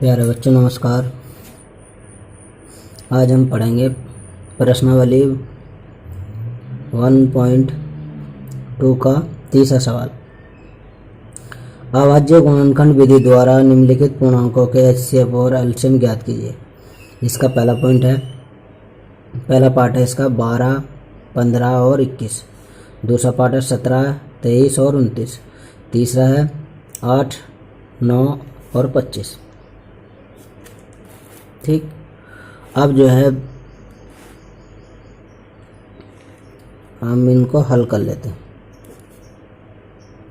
प्यारे बच्चों नमस्कार। आज हम पढ़ेंगे प्रश्नावली 1.2 का तीसरा सवाल। अभाज्य गुणनखंड विधि द्वारा निम्नलिखित पूर्णांकों के एचसीएफ और एलसीएम ज्ञात कीजिए। इसका पहला पार्ट है इसका 12, 15 और 21। दूसरा पार्ट है 17, 23 और 29। तीसरा है 8, 9 और 25। ठीक, अब जो है हम इनको हल कर लेते हैं।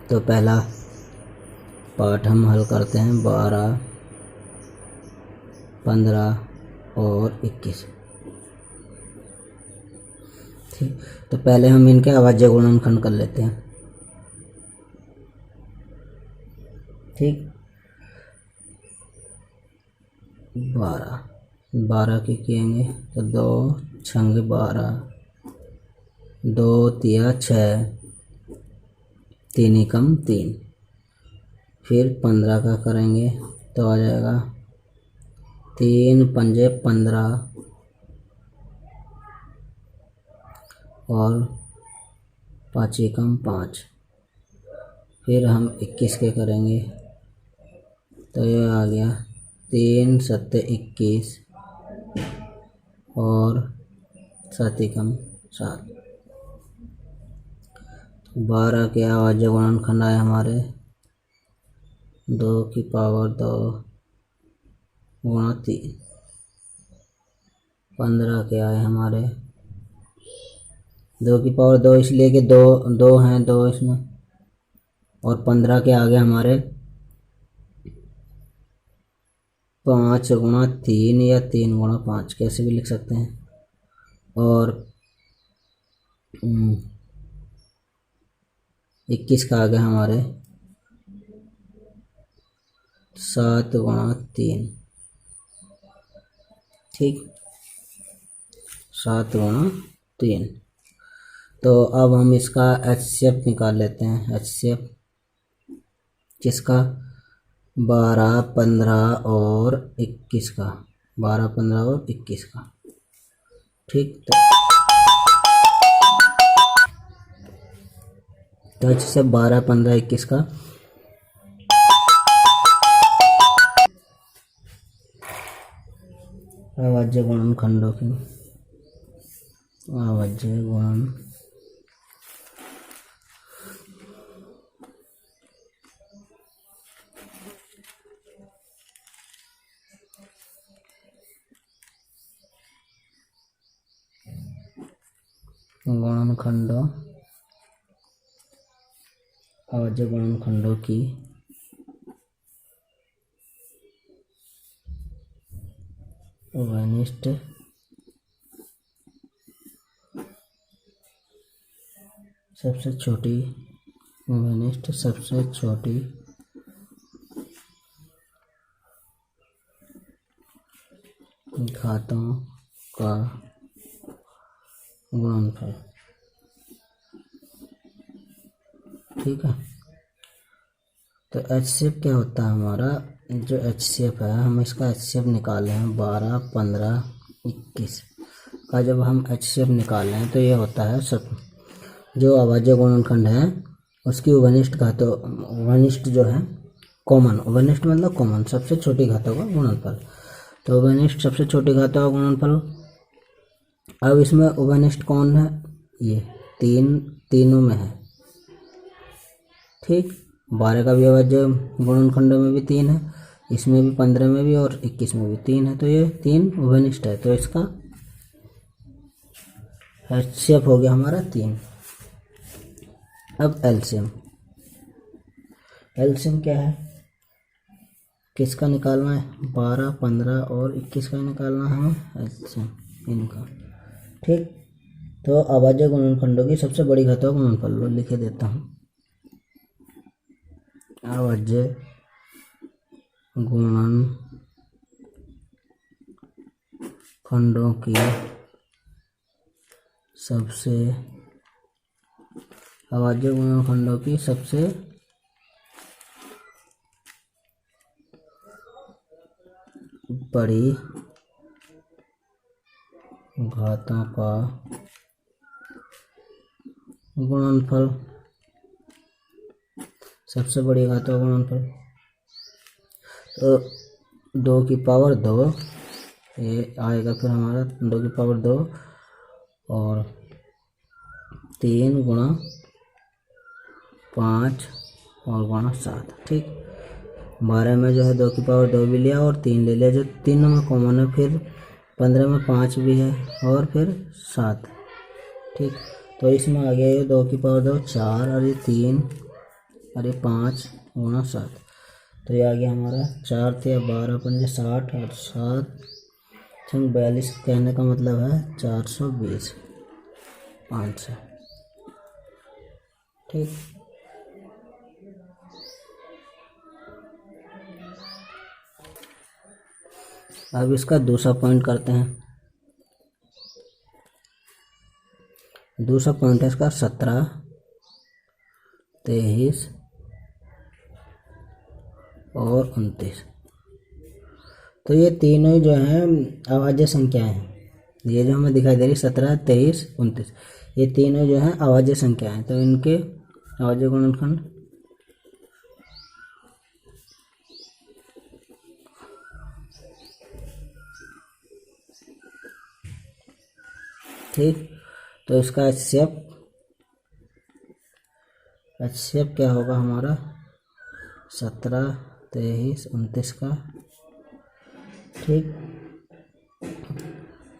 तो पहला पार्ट हम हल करते हैं 12, 15 और 21। ठीक, तो पहले हम इनके अभाज्य गुणनखंड कर लेते हैं। ठीक, 12 की किएंगे तो 2 छंग 12, 2 तिया 6, 3 एकम 3। फिर 15 का करेंगे तो आ जाएगा 3 पंजे 15 और 5 एकम 5। फिर हम 21 के करेंगे तो ये आ गया 3 सत्ते 21 और 7 एकम 7। 12 के अभाज्य गुणनखंड आए हमारे 2 की पावर 2 गुणा 3। 15 के आए हमारे 2 की पावर 2 इसलिए कि दो हैं 2 इसमें। और 15 के आगे हमारे 5 गुणा 3 या 3 गुणा 5 कैसे भी लिख सकते हैं। और 21 का आगे हमारे 7 गुणा 3। ठीक, 7 गुणा 3। तो अब हम इसका एचसीएफ निकाल लेते हैं। एचसीएफ किसका? 12, 15 और 21 का। 12, 15 और 21 का। ठीक, तो एचसीएफ 12, 15, 21 का अभाज्य गुणनखंडों की अभाज्य गुणनखंडों अभाज्य गुणनखंडों की वनिष्ठ सबसे छोटी घातों का गुणनफल। ठीक है, तो एचसीएफ क्या होता है हमारा? जो एचसीएफ है हम इसका एचसीएफ निकाल रहे हैं 12, 15, 21 का। जब हम एचसीएफ निकाल रहे हैं तो ये होता है सब जो अभाज्य गुणनखंड है उसकी वनिष्ठ जो है कॉमन। वनिष्ठ मतलब कॉमन, सबसे छोटी घातों का गुणनफल। तो वनिष्ठ सबसे छोटी घातों का गुणनफल। अब इसमें वनिष्ठ कौन है? ये तीनों में है। ठीक, 12 का भी अभाज्य गुणनखंडों में भी 3 है, इसमें भी 15 में भी और 21 में भी 3 है। तो ये 3 वनिष्ठ है, तो इसका एचसीएफ हो गया हमारा 3। अब एलसीएम क्या है? किसका निकालना है? 12, 15 और 21 का निकालना है हमें एलसीएम इनका। ठीक, तो अभाज्य गुणनखंडों की सबसे बड़ी घातों का गुणनफल लिख देता हूँ। अभाज्य गुणनखंडों की सबसे बड़ी घातों का गुणनफल, सबसे बड़ी घातों का गुणनफल। तो 2 की पावर 2 ये आएगा फिर हमारा 2 की पावर 2 और 3 गुणा 5 और गुणा 7। ठीक, 12 में जो है 2 की पावर 2 भी लिया और 3 ले लिया, जो 3 में कॉमन है। फिर 15 में 5 भी है और फिर 7। ठीक, तो इसमें आ गया ये 2 की पावर 2 4 और ये 3 और ये 5 गुणा 7। तो ये आ गया हमारा 4 थे 12 पंजे 60 और 7 42। कहने का मतलब है 420 500। ठीक, अब इसका दूसरा पॉइंट करते हैं। दूसरा पॉइंट है इसका 17 23 और 29। तो ये तीनों ही जो हैं अभाज्य संख्याएं हैं। ये जो हमें दिखाई दे रही 17 23 29, ये तीनों जो हैं अभाज्य संख्याएं हैं। तो इनके अभाज्य गुणनखंड ठीक, तो इसका HCF क्या होगा हमारा 17 23 29 का। ठीक,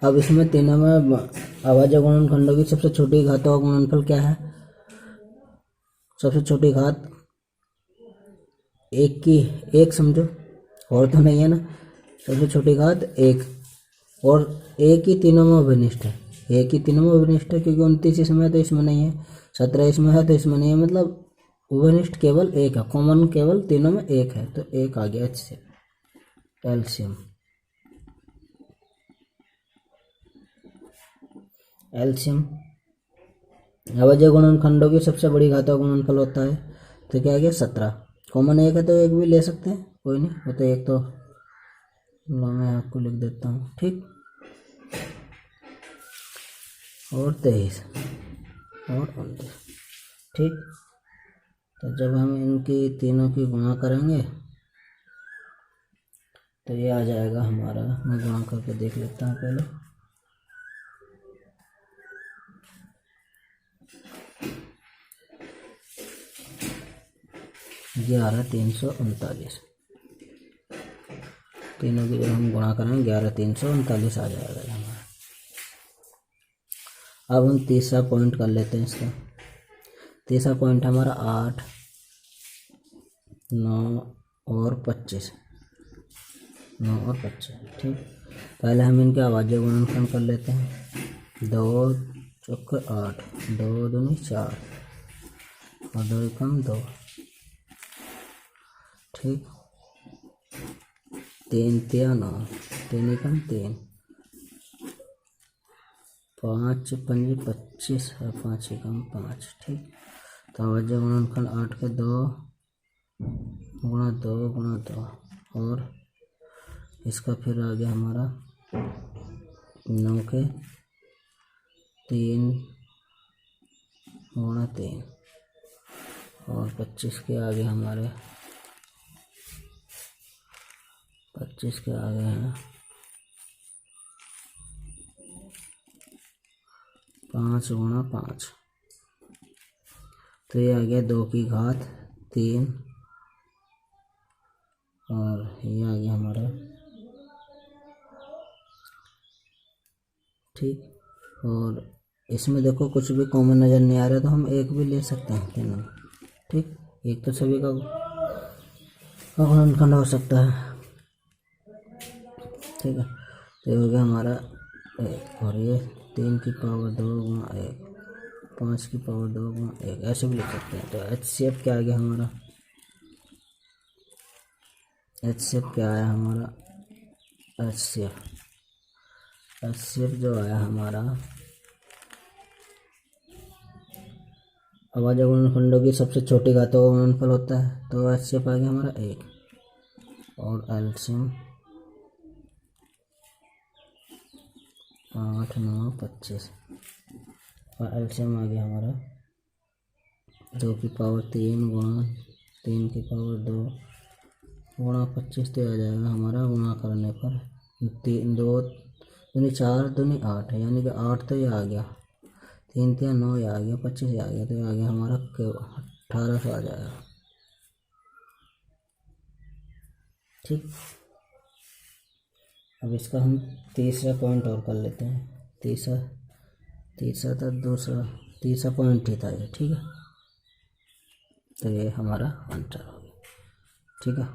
अब इसमें तीनों में अभाज्य गुणनखंडों की सबसे छोटी घातों का गुणनफल क्या है। सबसे छोटी घात एक की एक समझो, और तो नहीं है ना। सबसे छोटी घात एक, और एक ही तीनों में अभिनिष्ट है। एक ही तीनों में अभिनिष्ट है क्योंकि 29 इसमें है तो इसमें नहीं है, 17 इसमें है तो इसमें नहीं है। मतलब अभिनिष्ट केवल एक है, कॉमन केवल तीनों में एक है। तो एक आ गया एलसीएम। अभाज्य गुणनखंडों की सबसे बड़ी घातों का गुणनफल होता है। तो क्या आ गया 17। कॉमन एक है तो एक भी ले सकते हैं, कोई नहीं। वो तो एक तो मैं आपको लिख देता हूँ। ठीक, और 23 और 29। ठीक, तो जब हम इनकी तीनों की गुणा करेंगे तो ये आ जाएगा हमारा, मैं गुणा करके देख लेता हूँ पहले। ग्यारह 339। तीनों की जब हम गुणा करेंगे 11 339 आ जाएगा हमारा। अब हम तीसरा पॉइंट कर लेते हैं इसका। तीसरा पॉइंट हमारा 8 9 और 25। 9 और 25। ठीक, पहले हम इनके अभाज्य गुणनखंड कर लेते हैं। 2 चौक 8, 2 दूनी 4 और 2 एकम 2। ठीक, 3 तिया 9, 3 एकम 3, 5 पंजे 25 और 5 एकम 5। ठीक, तो अभाज्य गुणनखंड 8 के 2 गुणा 2 गुणा 2 और इसका फिर आ गया हमारा 9 के 3 गुणा 3 और 25 के आगे हमारे 25 के आगे हैं 5 गुणा 5। तो ये आ गया 2 की घात 3 और ये आ गया हमारा। ठीक, और इसमें देखो कुछ भी कॉमन नज़र नहीं आ रहा तो हम एक भी ले सकते हैं तीनों। ठीक, एक तो सभी का गुणनखंड हो सकता है। ठीक है, तो ये हो गया हमारा एक, और ये 3 की पावर 2 गुणा 1, 5 की पावर 2 गुणा 1, ऐसे भी लिख सकते हैं। तो HCF क्या आ गया हमारा, HCF क्या आया हमारा, HCF जो आया हमारा अभाज्य गुणनखंडों की सबसे छोटी घातों का गुणनफल होता है। तो HCF आ गया हमारा 1 और एलसीएम 8 9 25 और एलसीएम आ गया हमारा 2 की पावर 3 गुणा 3 की पावर 2 गुणा 25 तो आ जाएगा हमारा गुणा करने पर 3 2 दूनी 4 दूनी 8 यानी कि 8 तो ये आ गया 3 3 9 ये आ गया 25 ये आ गया तो ये आ गया हमारा 1800 आ जाएगा। ठीक, अब इसका हम तीसरा पॉइंट और कर लेते हैं। तीसरा था दूसरा तीसरा पॉइंट ही था ये। ठीक है, तो ये हमारा आंसर हो गया। ठीक है।